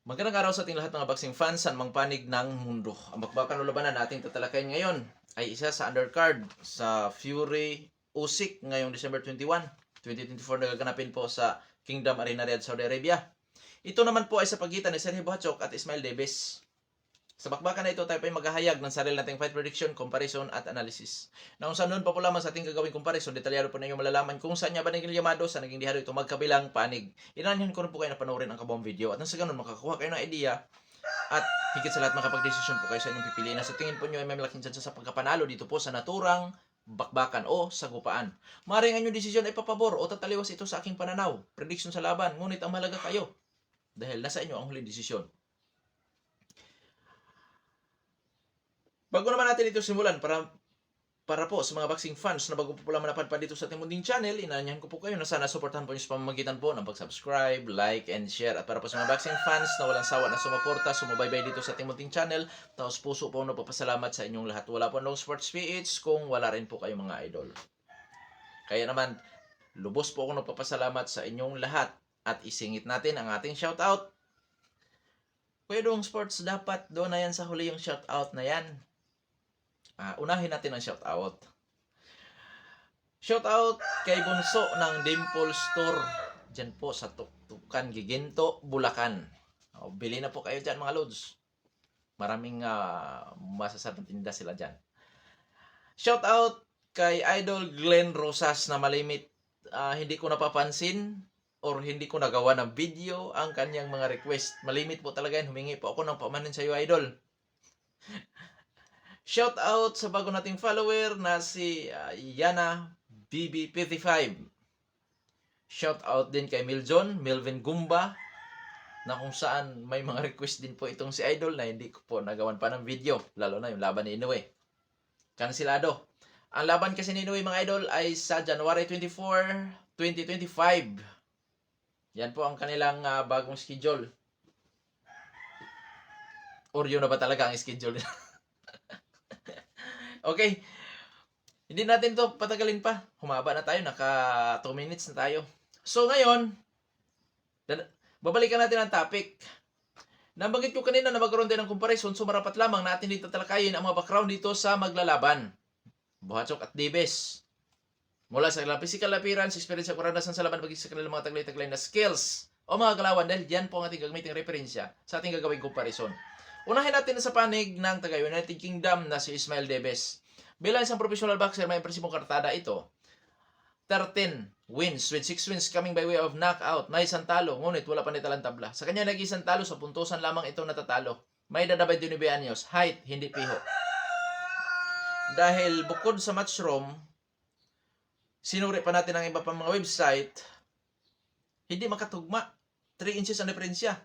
Magandang araw sa ating lahat mga boxing fans sa mang panig ng mundo. Ang bakbakan o labanan nating tatalakayin ngayon ay isa sa undercard sa Fury Usyk ngayong December 21, 2024 na gaganapin po sa Kingdom Arena Riyadh, Saudi Arabia. Ito naman po ay sa pagitan ni Sergio Bohachok at Ismail Davis. Sa bakbakan na ito, tayo pa maghahayag ng sarili nating fight prediction, comparison at analysis. Na kung saan doon pa po lamang sa ating gagawing comparison, detalyado po ninyo malalaman kung saan niya ba naging Yamado sa naging dihado ito magkabilang panig. Inanyahan ko rin po kayo na panoorin ang kabuang video at nang sa ganun makakuha kayo ng idea at higit sa lahat makapag-desisyon po kayo sa inyong pipiliin. Na sa tingin po nyo ay may malaking chance sa pagkapanalo dito po sa naturang bakbakan o sagupaan. Maaaring ang inyong desisyon ay papabor o tataliwas ito sa aking pananaw, prediction sa laban, ngunit ang mahalaga kayo dahil nasa inyo ang huling desisyon. Bago naman natin ito simulan, para po sa mga boxing fans na bago po lang manapadpad dito sa ating Munding Channel, inanyahan ko po kayo na sana suportahan po yung sa pamamagitan po ng pag-subscribe, like, and share. At para po sa mga boxing fans na walang sawa na sumuporta, sumubaybay dito sa ating Munding Channel, taos puso po nagpapasalamat sa inyong lahat. Wala po no sports PH kung wala rin po kayo mga idol. Kaya naman, lubos po ako nagpapasalamat sa inyong lahat at isingit natin ang ating shoutout. Kuya Dong Sports, dapat doon na yan sa huli yung shoutout na yan. Unahin natin ang shoutout. Shoutout kay Bunso ng Dimple Store. Diyan po sa Tuktukan, Giginto, Bulacan. Bili na po kayo dyan mga lods. Maraming masasarap na tinda sila dyan. Shoutout kay Idol Glenn Rosas na malimit hindi ko napapansin or hindi ko nagawa ng video ang kanyang mga request. Malimit po talaga yan. Humingi po ako ng pamanin sa iyo, Idol. Shout out sa bago nating follower na si Yana BB55. Shout out din kay Melvin Gumba na kung saan may mga request din po itong si Idol na hindi ko po nagawan pa ng video, lalo na yung laban ni Inoue. Kansilado. Ang laban kasi ni Inoue mga Idol ay sa January 24, 2025. Yan po ang kanilang bagong schedule. Or yun na ba talaga ang schedule? Okay. Hindi natin to patagalin pa. Humaba na tayo. Naka 2 minutes na tayo. So ngayon, babalikan natin ang topic. Nabanggit ko kanina na magkaroon din ng comparison. So marapat lamang na atin dito talakayin ang mga background dito sa maglalaban. Bohachok at Davis. Mula sa kanilang physical appearance, experience at karanasan sa laban, pagiging sa kanilang mga taglay-taglay na skills o mga galawan dahil yan po ang ating gagamiting referensya sa ating gagawing comparison. Unahin natin sa panig ng taga-United Kingdom na si Ismail Davis. Bilang isang professional boxer, may impresibong kartada ito. 13 wins with 6 wins coming by way of knockout. May isang talo, ngunit wala pa nitalang tabla. Sa kanya nag-isang talo, sa puntusan lamang ito natatalo. May dadabay 19 anyos, height, hindi piho. Dahil bukod sa matchroom, sinuri pa natin ang iba pang mga website, hindi makatugma. 3 inches ang diferensya.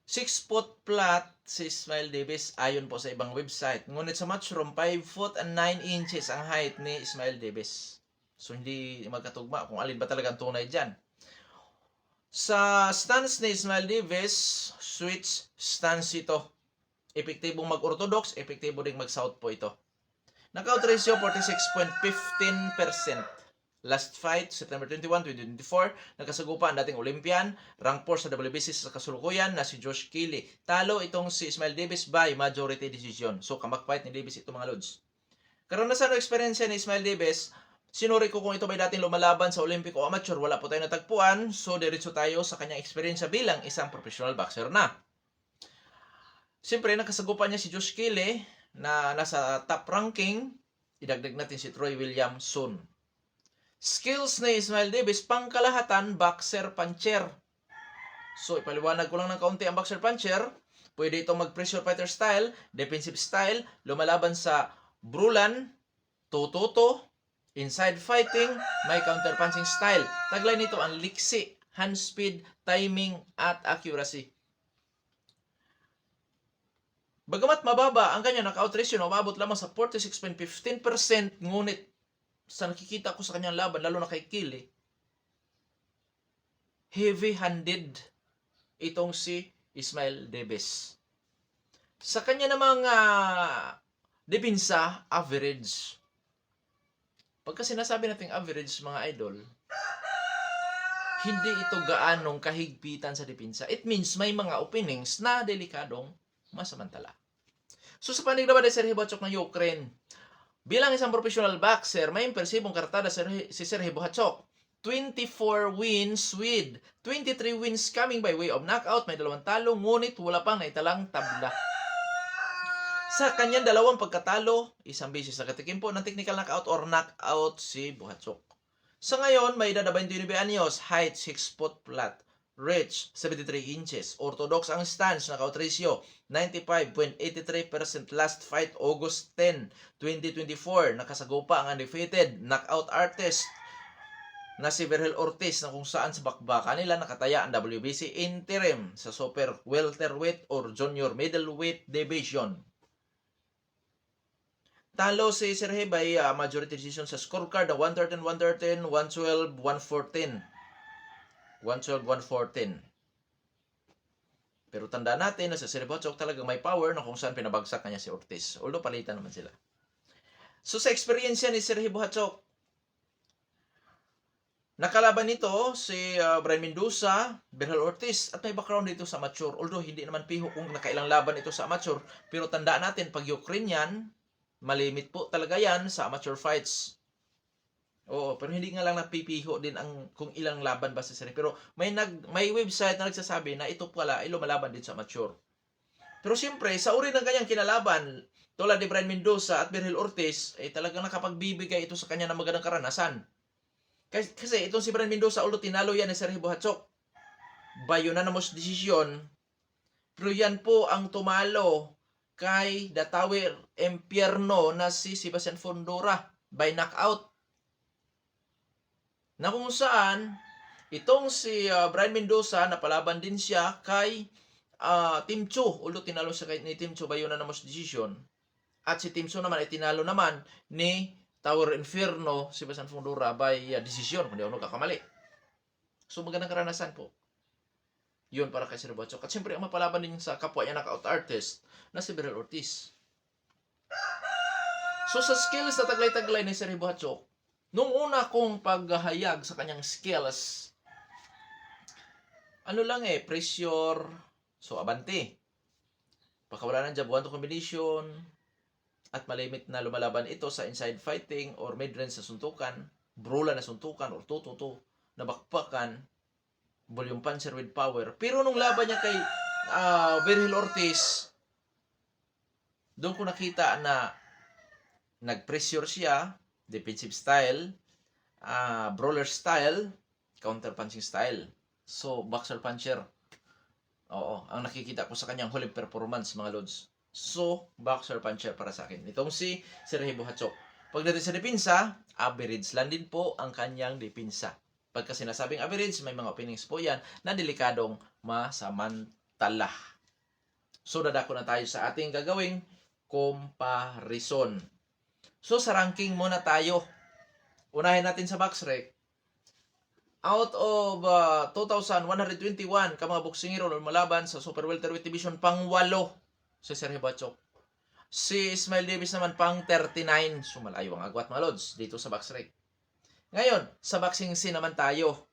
6 foot flat si Ismail Davis ayon po sa ibang website. Ngunit sa matchroom, 5 foot and 9 inches ang height ni Ismail Davis. So hindi magkatugma kung alin ba talaga ang tunay dyan. Sa stance ni Ismail Davis, switch stance ito. Epektibong mag-orthodox, epektibo ding mag-south po ito. Knockout ratio 46.15%. Last fight, September 21, 2024, nagkasagupa ang dating Olympian, rank 4 sa WBC sa kasulukuyan na si Josh Keely. Talo itong si Ismail Davis by majority decision. So, kamak-fight ni Davis ito mga lods. Karanasan o experience ni Ismail Davis, sinuri ko kung ito may dating lumalaban sa Olympic o amateur, wala po tayo natagpuan. So, diretso tayo sa kanyang experience bilang isang professional boxer na. Siyempre, nakasagupa niya si Josh Keely na nasa top ranking. Idagdag natin si Troy Williamson. Skills ni Ismail Davis, pangkalahatan, boxer puncher. So, ipaliwanag ko lang ng kaunti ang boxer puncher. Pwede itong mag-pressure fighter style, defensive style, lumalaban sa brulan, tututo, inside fighting, may counter-punching style. Taglay nito ang liksi, hand speed, timing, at accuracy. Bagamat mababa ang kanya knockout ratio, umabot lamang sa 46.15%, ngunit sa nakikita ko sa kanyang laban, lalo na kay Keely, heavy-handed itong si Ismail Davis. Sa kanya namang depensa, average. Pagka sinasabi natin average mga idol, hindi ito gaanong kahigpitan sa depensa. It means may mga openings na delikadong masamantala. So sa panig naman ni Serhii Bohachok ng Ukraine, bilang isang professional boxer, may impresibong kartada si Serhii Bohachok. 24 wins with 23 wins coming by way of knockout. May 2 talo, ngunit wala pang naitalang tabla. Sa kanyang 2 pagkatalo, isang beses na katikimpo ng technical knockout or knockout si Bohachok. Sa ngayon, may edad na 29 anyos, height 6 foot flat, reach 73 inches. Orthodox ang stance, knockout ratio 95.83%. Last fight August 10, 2024. Nakasagupa ang undefeated knockout artist na si Vergil Ortiz, na kung saan sa bakbakan nila nakataya ang WBC interim sa super welterweight or junior middleweight division. Talo si Serhii by majority decision sa scorecard na 113-113, 112-114. 112-114. Pero tandaan natin na sa Serhii Bohachok talagang may power na kung saan pinabagsak kanya si Ortiz. Although palitan naman sila. So sa experience ni Serhii Bohachok, nakalaban nito si Brian Mendoza, Vergil Ortiz, at may background dito sa amateur. Although hindi naman piho kung nakailang laban ito sa amateur, pero tandaan natin, pag Ukrainian, malimit po talaga yan sa amateur fights. Oo, pero hindi nga lang napipiho din ang kung ilang laban ba sa Serhii. Pero may website na nagsasabi na ito pala ay lumalaban din sa amateur. Pero siyempre, sa uri ng kanyang kinalaban, tulad ni Brian Mendoza at Vergil Ortiz, ay talagang nakapagbibigay ito sa kanya ng magandang karanasan. Kasi itong si Brian Mendoza, although tinalo yan ni Serhii Bohachok by unanimous decision, pero yan po ang tumalo kay Datawer Empierno na si Sebastian Fundora by knockout. Na kung saan, itong si Brian Mendoza, napalaban din siya kay Tim Tszyu. Although tinalo siya ni Tim Tszyu by unanimous decision. At si Tim Tszyu naman ay tinalo naman ni Tower Inferno, Sebastian Fundora by decision, kung di ako nagkakamali. So magandang karanasan po. Yun para kay Serhii Bohachok. At siyempre, ang mapalaban din sa kapwa niya knockout artist na si Vergil Ortiz. So sa skills na taglay-taglay ni Serhii Bohachok, nung una kong paghahayag sa kanyang skills, pressure, so abante. Pagkawala ng jab, 1-2 combination, at malimit na lumalaban ito sa inside fighting or mid-range sa suntukan, brula na suntukan or 2-2 na bakbakan, volume puncher with power. Pero nung laban niya kay Vergil Ortiz, doon ko nakita na nag-pressure siya, defensive style, brawler style, counter punching style. So, boxer puncher. Oo, ang nakikita ko sa kanyang huling performance, mga lods. So, boxer puncher para sa akin. Itong si Serhii Bohachok. Pagdating sa depensa, average lang din po ang kanyang depensa. Pagka sinasabing average, may mga openings po yan na delikadong masamantala. So, dadako na tayo sa ating gagawing comparison. So, sa ranking muna tayo. Unahin natin sa BoxRec. Out of 2,121 ka mga boksingero na lumalaban sa Super Welterweight Division, pang-8 si Serhii Bohachok. Si Ismail Davis naman pang-39. So, malayo ang agwat, mga lods, dito sa BoxRec. Ngayon, sa boxing scene naman tayo.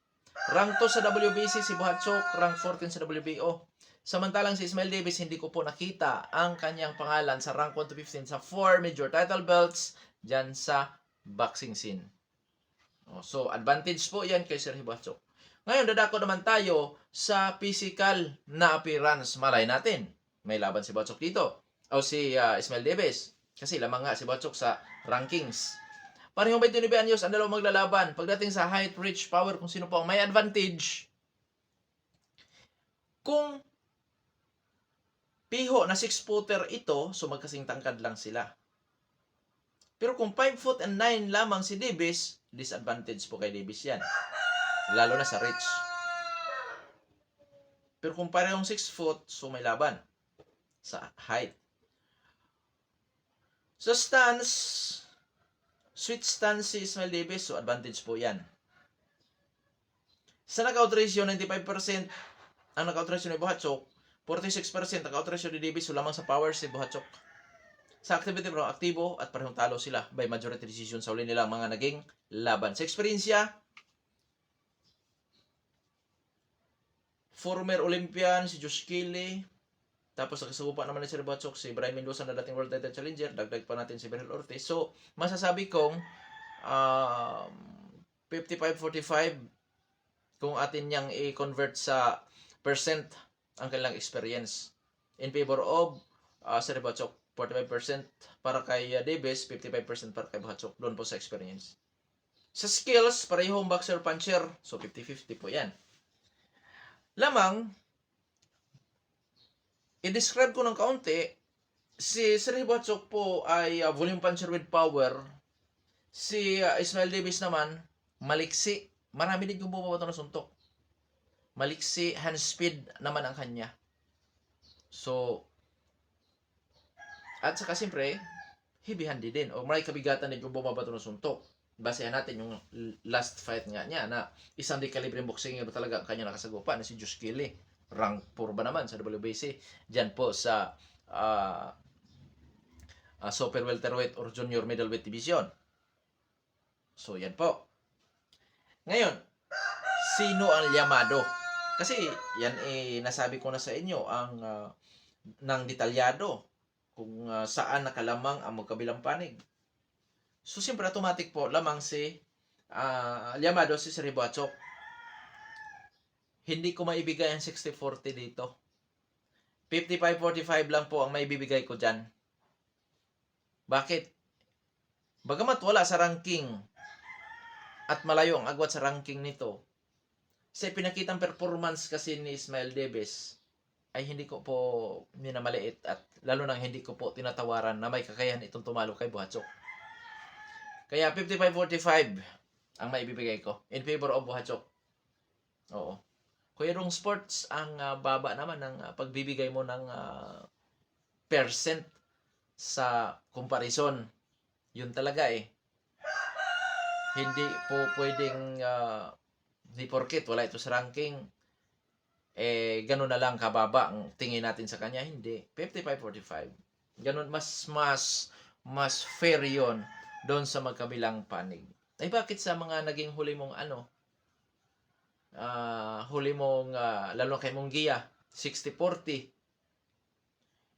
Rank 2 sa WBC si Bohachok, rank 14 sa WBO. Samantalang si Ismail Davis, hindi ko po nakita ang kanyang pangalan sa rank 1 to 15 sa 4 major title belts dyan sa boxing scene. So, advantage po yan kay Serhii Bohachok. Ngayon, dadako naman tayo sa physical na appearance. Malay natin, may laban si Bohachok dito. O si Ismail Davis. Kasi lamang nga si Bohachok sa rankings. Parehong 29 anyos ang dalawang maglalaban. Pagdating sa height, reach, power, kung sino po ang may advantage. Kung piho na 6-footer ito, so magkasing tangkad lang sila. Pero kung 5 foot and 9 lamang si Davis, disadvantage po kay Davis yan. Lalo na sa reach. Pero kung parehong 6 foot, so may laban sa height. Sa stance, sweet stance si Ismail Davis, so advantage po yan. Sa knockout ratio, 95% ang knockout ratio ni Bohachok, 46% knockout ratio ni Davis, so lamang sa power si Bohachok. Sa activity bro, aktibo at parehong talo sila by majority decision sa uli nilang mga naging laban. Sa eksperyensya, former Olympian si Josh Kelly. Tapos nakasagupa naman ni Sir Bochok si Brian Mendoza na dating World Title Challenger. Dagdag pa natin si Beryl Ortiz. So, masasabi kong 55-45 kung atin niyang i-convert sa percent ang kanilang experience. In favor of Sir Bochok, 45% para kay Davis, 55% para kay Bochok. Doon po sa experience. Sa skills, parehong boxer-puncher. So, 50-50 po yan. Lamang, i-describe ko ng kaunti, si Sir Bochok po ay volume puncher with power. Si Ismael Davis naman, maliksi. Marami din yung bumabato na suntok. Maliksi, hand speed naman ang kanya. So, at saka siyempre, heavy-handed din. O may kabigatan din yung bumabato na suntok. Basehan natin yung last fight nga niya na isang di-calibre boxing ba talaga ang kanya nakasagupa na si Josh Kelly. Rank 4 ba naman sa WBC? Diyan po sa super welterweight or junior middleweight division. So, yan po. Ngayon, sino ang Llamado? Kasi, yan nasabi ko na sa inyo ang ng detalyado kung saan nakalamang ang magkabilang panig. So, siyempre, automatic po, lamang si Llamado, si Sir Bochok. Hindi ko maibigay ang 60-40 dito. 55-45 lang po ang maibibigay ko dyan. Bakit? Bagamat wala sa ranking at malayo ang agwat sa ranking nito, sa pinakitang performance kasi ni Ismael Davis ay hindi ko po minamaliit at lalo nang hindi ko po tinatawaran na may kakayahan itong tumalo kay Bochok. Kaya 55-45 ang maibibigay ko in favor of Bochok. Oo. Kuya Rong Sports, ang baba naman ng pagbibigay mo ng percent sa comparison. Yun talaga eh. Hindi po pwedeng di porket wala ito sa ranking ganun na lang kababa ang tingin natin sa kanya. Hindi. 55-45. Ganun, mas fair yon doon sa magkabilang panig. Ay bakit sa mga naging huli mong lalo kay Munguia 60-40,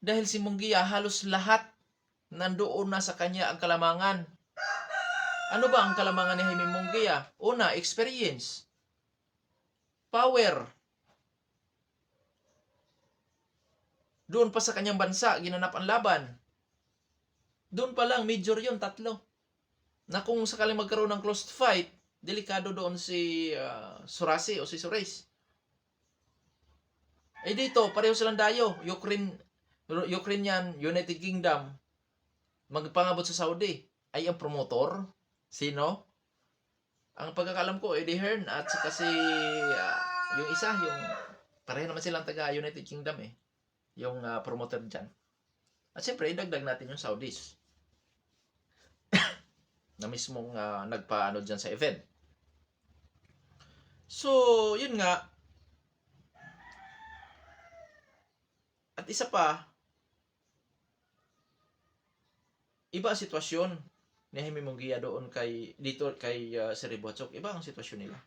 dahil si Munguia halos lahat nandoon na sa kanya ang kalamangan. Ano ba ang kalamangan ni Jaime Munguia? Una, experience, power. Doon pa sa kanyang bansa ginanap ang laban. Doon pa lang major yon, 3. Na kung sakaling magkaroon ng close fight, delikado doon si Surasi o si Sureis. Eh dito, pareho silang dayo. Ukrainian, United Kingdom, magpangabot sa Saudi. Ay ang promotor, sino? Ang pagkakalam ko, Eddie Hearn at saka si yung isa, yung pareho naman silang taga United Kingdom eh. Yung promoter dyan. At siyempre, idagdag natin yung Saudis na mismong nagpaano dyan sa event. So, yun nga. At isa pa, iba ang sitwasyon ni Jaime Munguia doon dito kay Sir Bochok. Iba ang sitwasyon nila.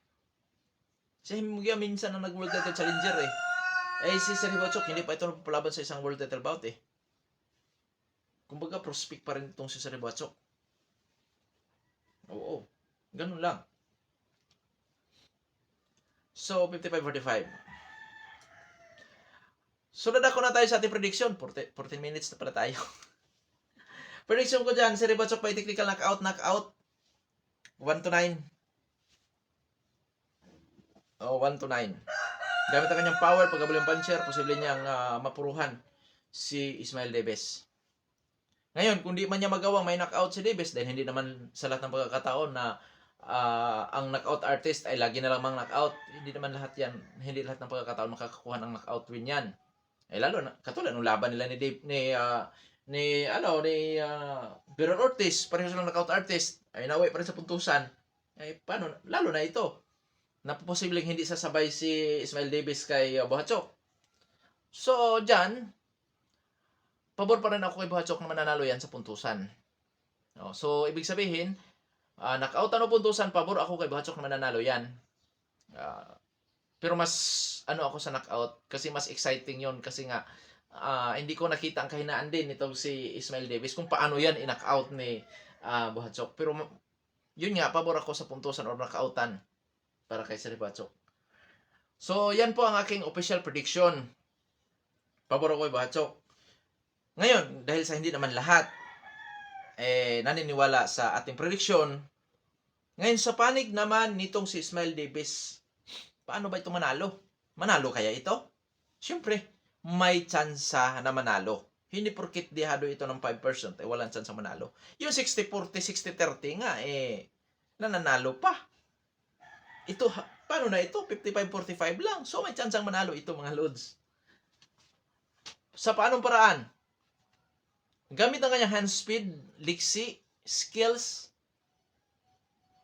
Si Jaime Munguia minsan na nag-World Title Challenger eh. Si Sir Bochok hindi pa ito napapalaban sa isang World Title bout eh. Kumbaga prospect pa rin itong si Sir Bochok. Oo. Ganun lang. So, 55-45. So, dadako na tayo sa ating prediction. 14 minutes na pala tayo. Prediction ko dyan, Sir Bochok by technical knockout. 1-9. 1-9. Gamit ang kanyang power, pagkabulang puncher, posible niyang mapuruhan si Ismael Davis. Ngayon, kung di man niya magawang may knockout si Davis, dahil hindi naman sa lahat ng pagkakataon na ang knockout artist ay lagi na lang mang knockout, hindi naman lahat yan, hindi lahat ng pagkakataon makakakuha ng knockout win yan. Lalo na, katulad ng laban nila ni Beryl Ortiz, pareho silang knockout artist, ay naway pa rin sa puntusan. Paano? Lalo na ito. Napoposibleng hindi sasabay si Ismael Davis kay Bochok. So, dyan, pabor pa rin ako kay Bochok na mananalo yan sa puntusan. So, ibig sabihin, knockout o puntusan, pabor ako kay Bochok na mananalo yan. Pero mas ano ako sa knockout kasi mas exciting yon kasi nga hindi ko nakita ang kahinaan din nitong si Ismail Davis kung paano yan in-knockout ni Bohachok. Pero yun nga, pabor ako sa puntusan or knockoutan para kay Sir Bohachok. So, yan po ang aking official prediction. Pabor ako kay Bohachok. Ngayon, dahil sa hindi naman lahat naniniwala sa ating prediction, ngayon sa panig naman nitong si Ismail Davis, paano ba ito manalo? Manalo kaya ito? Siyempre, may tsansa na manalo. Hindi porkit dihado ito ng 5%, walang tsansa manalo. Yung 60-40, 60-30 nga, nananalo pa. Ito, paano na ito? 55-45 lang. So, may tsansang manalo ito, mga lods. Sa paanong paraan? Gamit ang kanyang hand speed, liksi, skills,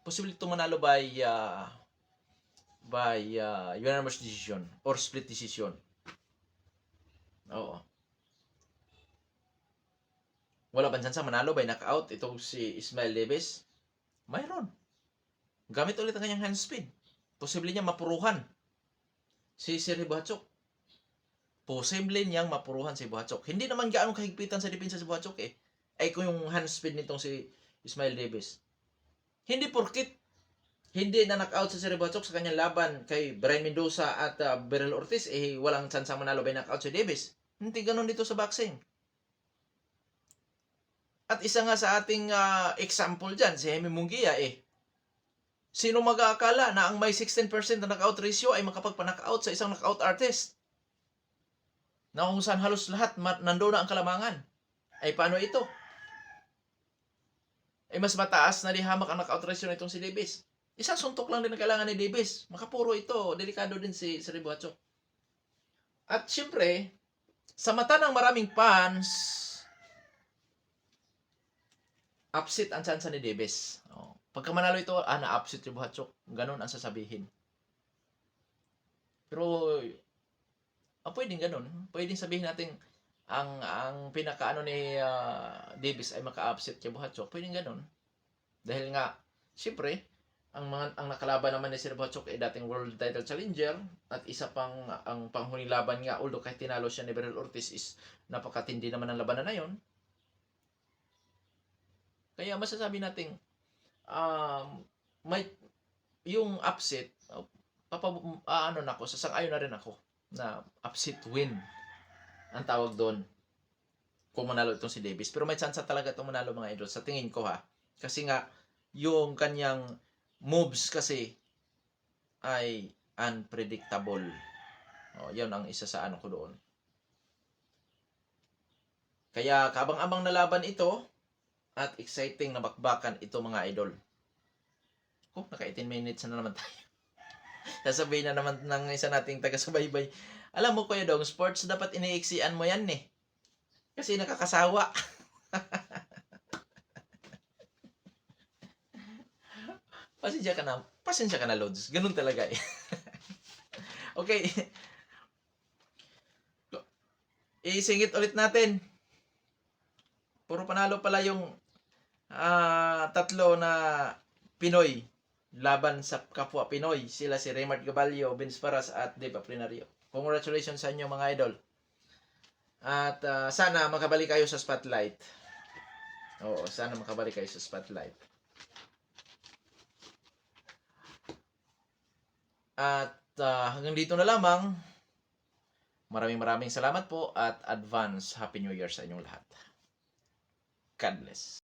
posible ito manalo by unanimous decision or split decision. Oo. Wala ba sa manalo by knockout itong si Ismail Davis? Mayroon. Gamit ulit ang kanyang hand speed. Posible niya mapuruhan si Sir Bohachok. Posible niyang mapuruhan si Bohachok. Hindi naman gaano kahigpitan sa depensa si Bohachok ay kung yung hand speed nitong si Ismail Davis. Hindi porkit hindi na knockout si Sir Bohachok sa kanyang laban kay Brian Mendoza at Beryl Ortiz, walang tsansang manalo by knockout si Davis. Hindi ganun dito sa boxing. At isa nga sa ating example dyan, si Jaime Munguia Sino mag-aakala na ang may 16% na knockout ratio ay makapagpa-knockout sa isang knockout artist? Na kung saan halos lahat nandoon na ang kalamangan. Ay paano ito? Mas mataas na dihamak ang knockout ratio na itong si Davis. Isang suntok lang din ang kailangan ni Davis. Makapuro ito. Delikado din si Sir Bohachok. At syempre, sa mata ng maraming fans, upset ang tsansa ni Davis. Pagka manalo ito, na-upset si Bohachok. Ganon ang sasabihin. Pero, pwedeng ganon. Pwedeng sabihin natin, ang pinakaano ni Davis ay maka-upset kay Bohachok. Pwedeng ganon. Dahil nga, siyempre, ang nakalaban naman ni Sir Bohachok ay dating world title challenger at isa pang ang panghuling laban nga, although kahit tinalo siya ni Beryl Ortiz is napakatindi naman ang labanan na yon. Kaya masasabi natin may yung upset sasang-ayon na rin ako na upset win ang tawag doon kung manalo itong si Davis. Pero may chance talaga itong manalo, mga idol, sa tingin ko kasi nga yung kanyang moves kasi ay unpredictable. Yan ang isa sa ko doon. Kaya kabang-abang na laban ito at exciting na bakbakan ito, mga idol. Naka 18 minutes na naman tayo. Sasabihin na naman ng isa nating taga-subaybay, alam mo Kuya Dong, sports dapat iniiksian mo yan kasi nakakasawa. Pasensya ka na Lods. Ganun talaga Okay. Isingit ulit natin. Puro panalo pala yung tatlo na Pinoy laban sa kapwa Pinoy. Sila si Raymart Gabalio, Vince Paras at Dave Apolinario. Congratulations sa inyo, mga idol. At sana makabalik kayo sa spotlight. Oo, sana makabalik kayo sa spotlight. At hanggang dito na lamang. Maraming salamat po at advance Happy New Year sa inyong lahat. God bless.